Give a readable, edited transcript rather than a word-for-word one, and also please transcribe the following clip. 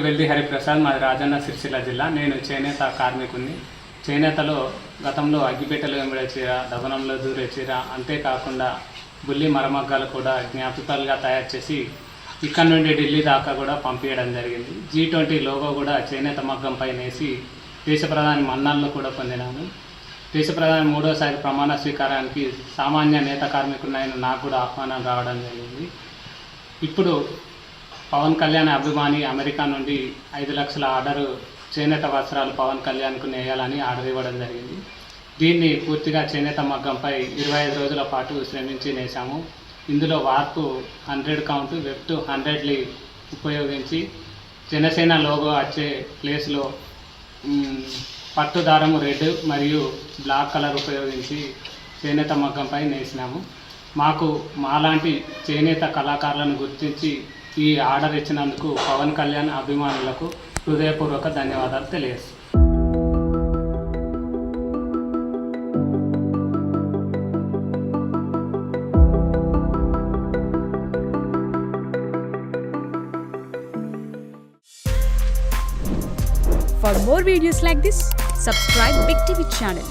వెల్ది హరిప్రసాద్, మాది రాజన్న సిరిసిల్ల జిల్లా. నేను చేనేత కార్మికుడిని. చేనేతలో గతంలో అగ్గిపెట్టెలు వెంబడే చీర, దవనంలో దూరే చీర, అంతేకాకుండా బుల్లి మరమగ్గాలు కూడా జ్ఞాపికలుగా తయారు చేసి ఇక్కడ నుండి ఢిల్లీ దాకా కూడా పంపించడం జరిగింది. G20 లోగో కూడా చేనేత మగ్గంపై నేసి దేశ ప్రధాని మన్ననలు కూడా పొందినాను. దేశ ప్రధాని మూడోసారి ప్రమాణ స్వీకారానికి సామాన్య నేత కార్మికుడినైన నాకు కూడా ఆహ్వానం రావడం జరిగింది. ఇప్పుడు పవన్ కళ్యాణ్ అభిమాని అమెరికా నుండి 5 లక్షల ఆర్డరు చేనేత వస్త్రాలు పవన్ కళ్యాణ్కు నేయాలని ఆర్డర్ ఇవ్వడం జరిగింది. దీన్ని పూర్తిగా చేనేత మగ్గంపై 25 రోజుల పాటు శ్రమించి నేసాము. ఇందులో వార్పు 100 కౌంట్, వెఫ్ట్ 100 లీవ్ ఉపయోగించి జనసేన లోగో వచ్చే ప్లేస్లో పట్టు దారము రెడ్ మరియు బ్లాక్ కలర్ ఉపయోగించి చేనేత మగ్గంపై నేసినాము. మాలాంటి చేనేత కళాకారులను గుర్తించి ఈ ఆర్డర్ ఇచ్చినందుకు పవన్ కళ్యాణ్ అభిమానులకు హృదయపూర్వక ధన్యవాదాలు తెలియజేస్తాను. For more videos like this, subscribe Big TV channel.